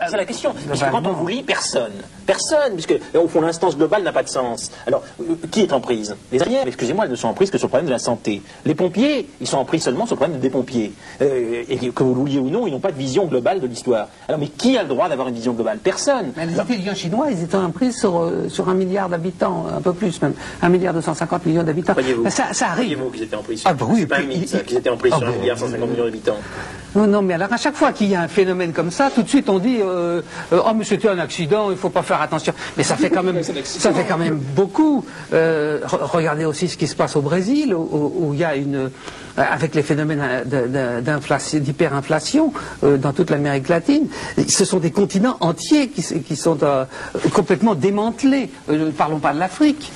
C'est la question. Puisque quand on vous lit, personne, puisque au fond l'instance globale n'a pas de sens. Alors, qui est en prise? Les infirmières, excusez-moi, elles ne sont en prise que sur le problème de la santé. Les pompiers, ils sont en prise seulement sur le problème des pompiers. Et que vous le vouliez ou non, ils n'ont pas de vision globale de l'histoire. Alors, mais qui a le droit d'avoir une vision globale? Personne. Mais les intelligents chinois, ils étaient en prise sur 1 milliard d'habitants, un peu plus même, 1 milliard 250 millions d'habitants. Croyez-vous? Ça arrive. Croyez-vous qu'ils étaient en prise? Ah bah oui. C'est pas un mythe, ça, qu'ils étaient en prise sur 1 milliard 150 millions d'habitants. Non, mais alors à chaque fois qu'il y a un phénomène comme ça, tout de suite on dit oh mais c'était un accident, il ne faut pas faire attention. Mais ça fait quand même beaucoup. Regardez aussi ce qui se passe au Brésil, où il y a avec les phénomènes d'hyperinflation dans toute l'Amérique latine, ce sont des continents entiers qui sont complètement démantelés. Ne parlons pas de l'Afrique.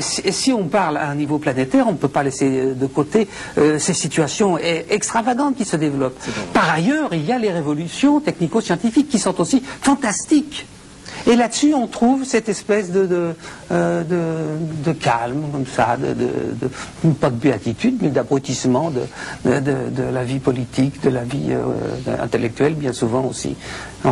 Si on parle à un niveau planétaire, on ne peut pas laisser de côté ces situations extravagantes qui se développent. Par ailleurs, il y a les révolutions technico-scientifiques qui sont aussi fantastiques. Et là-dessus, on trouve cette espèce de calme, comme ça, pas de béatitude, mais d'abrutissement de la vie politique, de la vie intellectuelle, bien souvent aussi.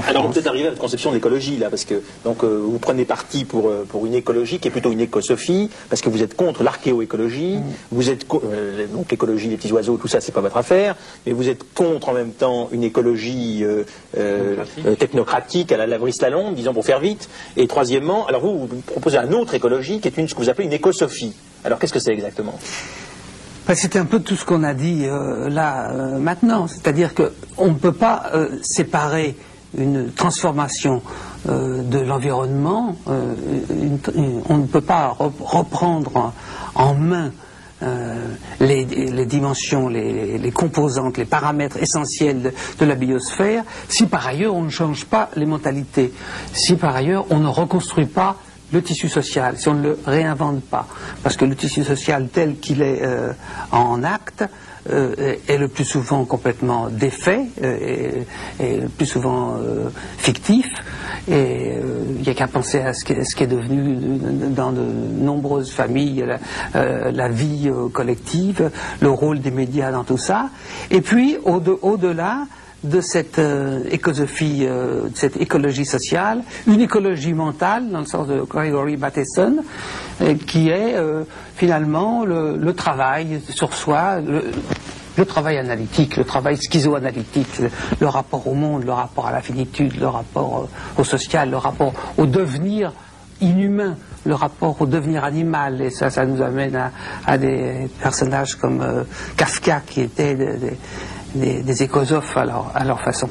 Alors, on peut arriver à la conception de l'écologie, là, parce que donc, vous prenez parti pour une écologie qui est plutôt une écosophie, parce que vous êtes contre l'archéoécologie, vous êtes donc l'écologie des petits oiseaux, tout ça, c'est pas votre affaire, mais vous êtes contre en même temps une écologie technocratique à la Lavris Lalonde, disons pour faire vite. Et troisièmement, alors vous proposez une autre écologie qui est ce que vous appelez une écosophie. Alors, qu'est-ce que c'est exactement? C'était un peu tout ce qu'on a dit maintenant, c'est-à-dire qu'on ne peut pas séparer une transformation de l'environnement, on ne peut pas reprendre en main les dimensions, les composantes, les paramètres essentiels de la biosphère, si par ailleurs on ne change pas les mentalités, si par ailleurs on ne reconstruit pas le tissu social, si on ne le réinvente pas. Parce que le tissu social tel qu'il est en acte est le plus souvent complètement défait, et le plus souvent fictif. Et il n'y a qu'à penser à ce qui est devenu dans de nombreuses familles, la vie collective, le rôle des médias dans tout ça. Et puis, au-delà de cette écosophie, de cette écologie sociale, une écologie mentale, dans le sens de Gregory Bateson, qui est finalement le travail sur soi, le travail analytique, le travail schizoanalytique, le rapport au monde, le rapport à la finitude, le rapport au social, le rapport au devenir inhumain, le rapport au devenir animal. Et ça nous amène à des personnages comme Kafka, qui étaient des écosophes à leur façon.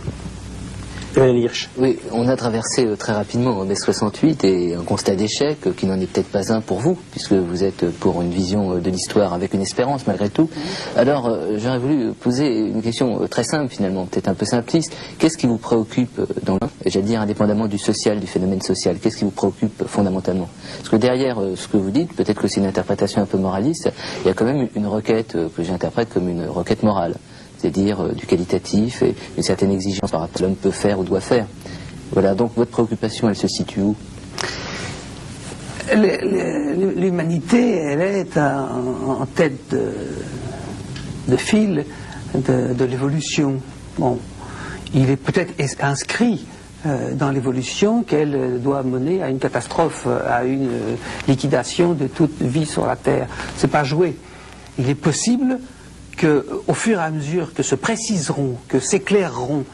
Oui, on a traversé très rapidement mai 68 et un constat d'échec qui n'en est peut-être pas un pour vous, puisque vous êtes pour une vision de l'histoire avec une espérance malgré tout. Alors, j'aurais voulu poser une question très simple finalement, peut-être un peu simpliste. Qu'est-ce qui vous préoccupe dans j'allais dire indépendamment du social, du phénomène social, qu'est-ce qui vous préoccupe fondamentalement? Parce que derrière ce que vous dites, peut-être que c'est une interprétation un peu moraliste, il y a quand même une requête que j'interprète comme une requête morale. C'est-à-dire du qualitatif et une certaine exigence par rapport à ce que l'homme peut faire ou doit faire. Voilà, donc votre préoccupation, elle se situe où? L'humanité, elle est en tête de fil de l'évolution. Bon, il est peut-être inscrit dans l'évolution qu'elle doit mener à une catastrophe, à une liquidation de toute vie sur la Terre. C'est pas joué. Il est possible qu'au fur et à mesure que se préciseront, que s'éclaireront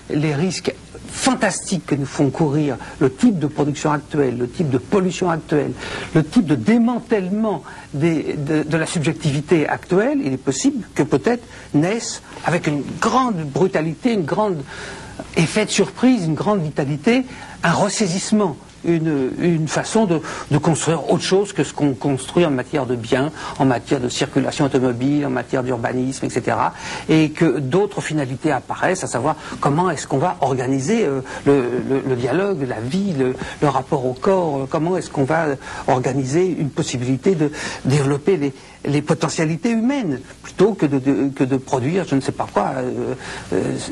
les risques fantastiques que nous font courir le type de production actuelle, le type de pollution actuelle, le type de démantèlement de la subjectivité actuelle, il est possible que peut-être naisse avec une grande brutalité, une grande effet de surprise, une grande vitalité, un ressaisissement. Une façon de construire autre chose que ce qu'on construit en matière de biens, en matière de circulation automobile, en matière d'urbanisme, etc. Et que d'autres finalités apparaissent, à savoir comment est-ce qu'on va organiser le dialogue, la vie, le rapport au corps, comment est-ce qu'on va organiser une possibilité de développer les potentialités humaines, plutôt que de produire, je ne sais pas quoi,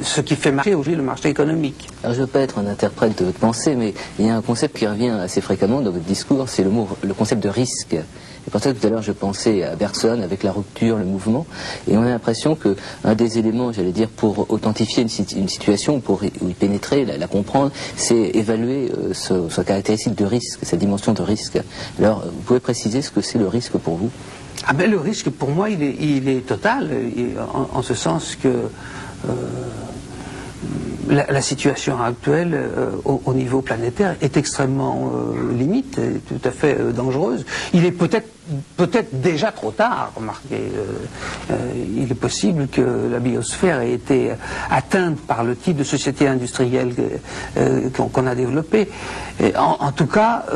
ce qui fait marcher aujourd'hui le marché économique. Alors je ne veux pas être un interprète de votre pensée, mais il y a un concept qui revient assez fréquemment dans votre discours, c'est le concept de risque. Et pour ça, tout à l'heure, je pensais à Bergson avec la rupture, le mouvement, et on a l'impression qu'un des éléments, j'allais dire, pour authentifier une situation, pour y pénétrer, la comprendre, c'est évaluer sa caractéristique de risque, sa dimension de risque. Alors, vous pouvez préciser ce que c'est le risque pour vous? Ah ben le risque, pour moi, il est total, en ce sens que la situation actuelle au niveau planétaire est extrêmement limite, et tout à fait dangereuse. Il est peut-être déjà trop tard, remarquez. Il est possible que la biosphère ait été atteinte par le type de société industrielle qu'on a développé. En tout cas,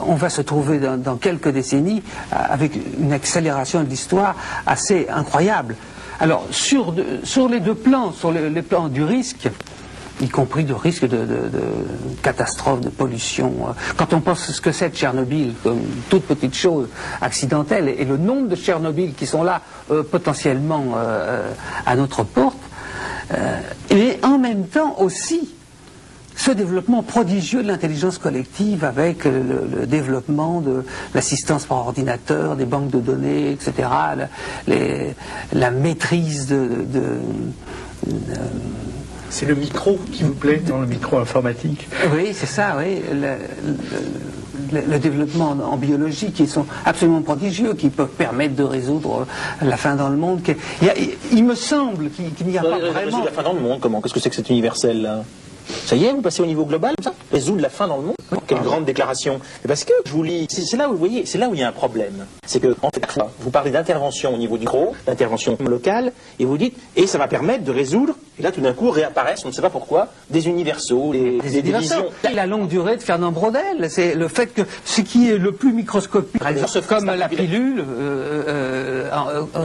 on va se trouver dans quelques décennies avec une accélération de l'histoire assez incroyable. Alors, sur les deux plans, sur les plans du risque, y compris de risque de catastrophe, de pollution, quand on pense ce que c'est de Tchernobyl, comme toute petite chose accidentelle, et le nombre de Tchernobyl qui sont là potentiellement à notre porte, et en même temps aussi, ce développement prodigieux de l'intelligence collective avec le développement de l'assistance par ordinateur, des banques de données, etc., la maîtrise C'est le micro qui vous plaît dans le micro informatique? Oui, c'est ça, oui. Le développement en biologie qui sont absolument prodigieux, qui peuvent permettre de résoudre la faim dans le monde. Il me semble qu'il n'y a pas vraiment... La faim dans le monde, comment? Qu'est-ce que c'est que cet universel là? Ça y est, vous passez au niveau global, ça? Résoudre la faim dans le monde? Quelle grande déclaration! Parce que je vous lis, c'est là où vous voyez, c'est là où il y a un problème. C'est que, en fait, vous parlez d'intervention au niveau du micro, d'intervention locale, et vous dites, et ça va permettre de résoudre, et là tout d'un coup réapparaissent, on ne sait pas pourquoi, des universaux, des divisions. La longue durée de Fernand Braudel, c'est le fait que ce qui est le plus microscopique, comme la pilule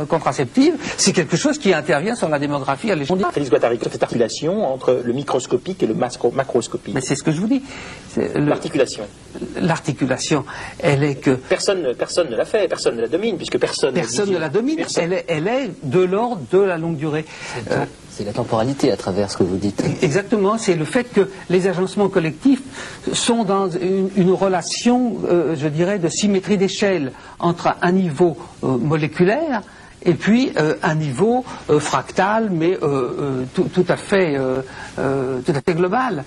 contraceptive, c'est quelque chose qui intervient sur la démographie à l'échelle mondiale. Félix Guattari, cette articulation entre le microscopique et le macroscopique. Mais c'est ce que je vous dis. L'articulation. L'articulation, elle est que... Personne ne la fait, personne ne la domine, puisque personne ne la domine, elle est de l'ordre de la longue durée. C'est la temporalité à travers ce que vous dites. Exactement, c'est le fait que les agencements collectifs sont dans une relation, je dirais, de symétrie d'échelle entre un niveau moléculaire et puis un niveau fractal, mais tout à fait global.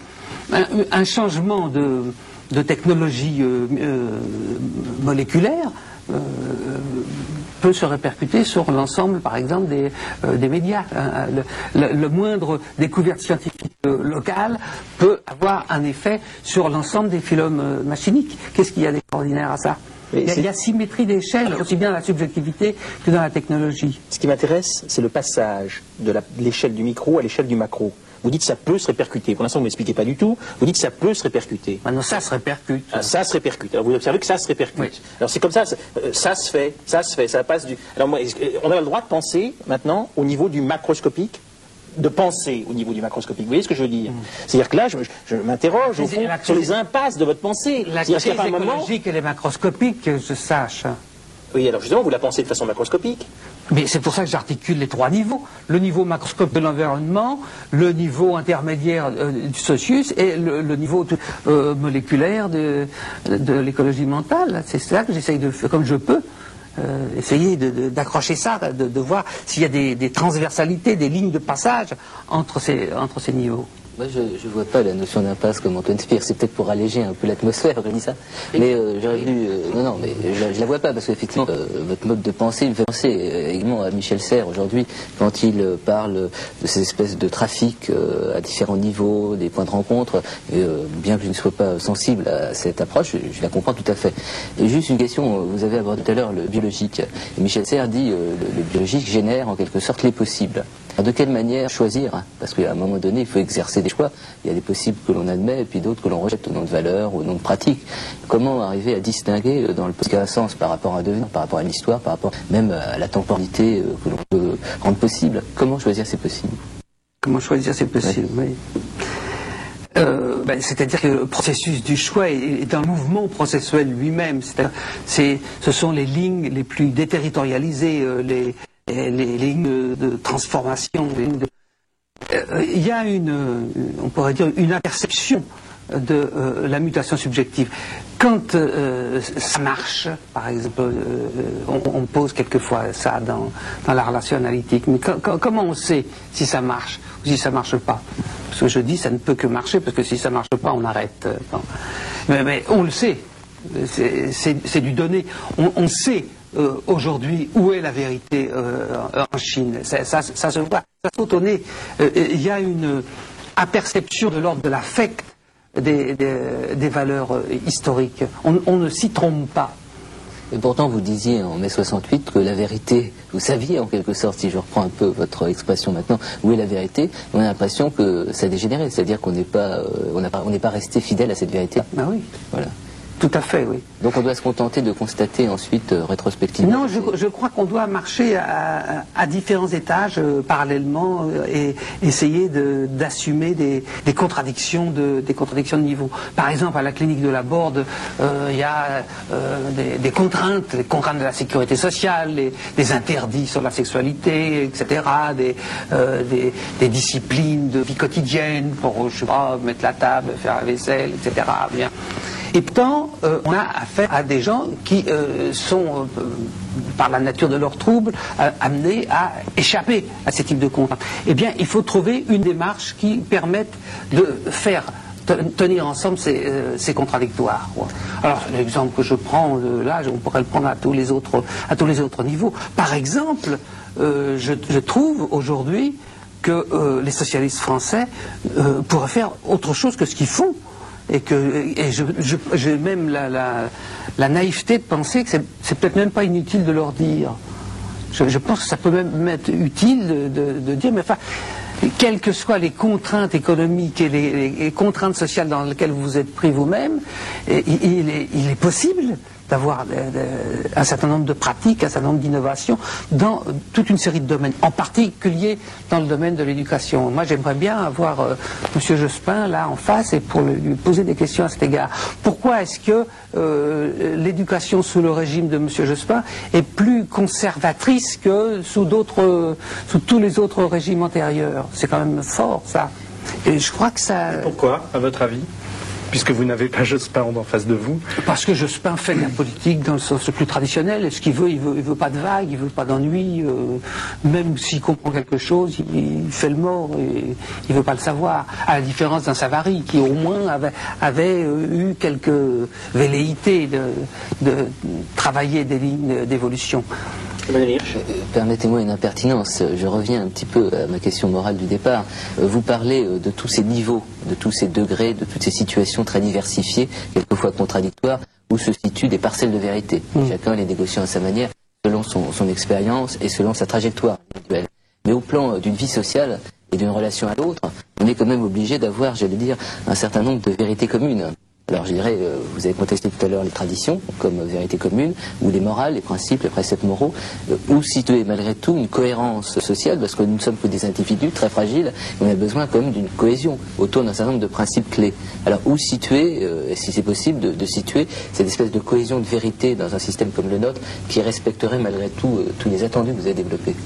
Un changement de technologie moléculaire peut se répercuter sur l'ensemble, par exemple, des médias. Le moindre découverte scientifique locale peut avoir un effet sur l'ensemble des phylums machiniques. Qu'est-ce qu'il y a d'extraordinaire à ça? Il y a symétrie d'échelle, aussi bien dans la subjectivité que dans la technologie. Ce qui m'intéresse, c'est le passage de l'échelle du micro à l'échelle du macro. Vous dites que ça peut se répercuter. Pour l'instant, vous ne m'expliquez pas du tout. Vous dites que ça peut se répercuter. Non, ça se répercute. Ah, ça se répercute. Alors vous observez que ça se répercute. Oui. Alors c'est comme ça, ça se fait, ça passe du... Alors moi, on a le droit de penser maintenant au niveau du macroscopique, de penser au niveau du macroscopique. Vous voyez ce que je veux dire? C'est-à-dire que là, je m'interroge au fond sur les impasses de votre pensée. La crise écologique et les macroscopiques, que je sache. Oui, alors justement, vous la pensez de façon macroscopique. Mais c'est pour ça que j'articule les trois niveaux. Le niveau macroscope de l'environnement, le niveau intermédiaire du socius et le niveau moléculaire de l'écologie mentale. C'est ça que j'essaye de faire comme je peux. Essayer d'accrocher ça, de voir s'il y a des transversalités, des lignes de passage entre ces niveaux. Moi, je ne vois pas la notion d'impasse comme Antoine Spire. C'est peut-être pour alléger un peu l'atmosphère, je dis ça. Mais j'aurais voulu... non, mais je la vois pas, parce qu'effectivement, votre mode de pensée me fait penser également à Michel Serres aujourd'hui, quand il parle de ces espèces de trafic à différents niveaux, des points de rencontre. Bien que je ne sois pas sensible à cette approche, je la comprends tout à fait. Et juste une question, vous avez abordé tout à l'heure le biologique. Et Michel Serres dit le biologique génère en quelque sorte les possibles. Alors de quelle manière choisir? Parce qu'à un moment donné, il faut exercer des choix. Il y a des possibles que l'on admet et puis d'autres que l'on rejette au nom de valeur, au nom de pratique. Comment arriver à distinguer dans le possible un sens par rapport à un devenir, par rapport à une histoire, par rapport même à la temporalité que l'on peut rendre possible? Comment choisir ces possibles? Comment choisir ces possibles, oui. C'est-à-dire que le processus du choix est un mouvement processuel lui-même. Ce sont les lignes les plus déterritorialisées, les lignes de transformation. Il y a on pourrait dire, une interception de la mutation subjective. Quand ça marche, par exemple, on pose quelquefois ça dans la relation analytique, mais comment on sait si ça marche ou si ça marche pas? Parce que je dis ça ne peut que marcher, parce que si ça marche pas, on arrête. Bon. Mais on le sait, c'est du donné. On sait aujourd'hui où est la vérité en Chine. Ça se voit, ça saute au nez. Il y a une aperception de l'ordre de l'affect des valeurs historiques. On ne s'y trompe pas. Et pourtant, vous disiez en mai 68 que la vérité, vous saviez en quelque sorte, si je reprends un peu votre expression maintenant, où est la vérité, on a l'impression que ça a dégénéré, c'est-à-dire qu'on n'est pas resté fidèle à cette vérité. Ah oui. Voilà. Tout à fait, oui. Donc on doit se contenter de constater ensuite rétrospectivement. Non, je crois qu'on doit marcher à différents étages parallèlement et essayer d'assumer des contradictions de niveau. Par exemple, à la clinique de la Borde, il y a des contraintes, les contraintes de la sécurité sociale, des interdits sur la sexualité, etc., des disciplines de vie quotidienne pour, je sais pas, mettre la table, faire la vaisselle, etc. Bien. Et pourtant, on a affaire à des gens qui sont, par la nature de leurs troubles, amenés à échapper à ces types de contraintes. Eh bien, il faut trouver une démarche qui permette de faire tenir ensemble ces contradictoires. Alors, l'exemple que je prends là, on pourrait le prendre à tous les autres niveaux. Par exemple, je trouve aujourd'hui que les socialistes français pourraient faire autre chose que ce qu'ils font. Et j'ai même la naïveté de penser que c'est peut-être même pas inutile de leur dire. Je pense que ça peut même être utile de dire, mais enfin, quelles que soient les contraintes économiques et les contraintes sociales dans lesquelles vous êtes pris vous-même, il est possible d'avoir un certain nombre de pratiques, un certain nombre d'innovations dans toute une série de domaines, en particulier dans le domaine de l'éducation. Moi, j'aimerais bien avoir M. Jospin là en face et pour lui poser des questions à cet égard. Pourquoi est-ce que l'éducation sous le régime de M. Jospin est plus conservatrice que sous tous les autres régimes antérieurs? C'est quand même fort, ça. Et je crois que ça... Et pourquoi, à votre avis? Puisque vous n'avez pas Jospin en face de vous. Parce que Jospin fait de la politique dans le sens le plus traditionnel. Et ce qu'il veut, il veut pas de vagues, il veut pas d'ennui. Même s'il comprend quelque chose, il fait le mort et il veut pas le savoir. À la différence d'un Savary qui au moins avait eu quelques velléités de travailler des lignes d'évolution. Permettez-moi une impertinence, je reviens un petit peu à ma question morale du départ. Vous parlez de tous ces niveaux, de tous ces degrés, de toutes ces situations très diversifiées, quelquefois contradictoires, où se situent des parcelles de vérité. Chacun les négociant à sa manière, selon son expérience et selon sa trajectoire individuelle. Mais au plan d'une vie sociale et d'une relation à l'autre, on est quand même obligé d'avoir, j'allais dire, un certain nombre de vérités communes. Alors je dirais, vous avez contesté tout à l'heure les traditions comme vérité commune, ou les morales, les principes, les préceptes moraux, ou situer malgré tout une cohérence sociale, parce que nous ne sommes que des individus très fragiles, et on a besoin quand même d'une cohésion autour d'un certain nombre de principes clés. Alors où situer, si c'est possible, de situer cette espèce de cohésion de vérité dans un système comme le nôtre, qui respecterait malgré tout tous les attendus que vous avez développés?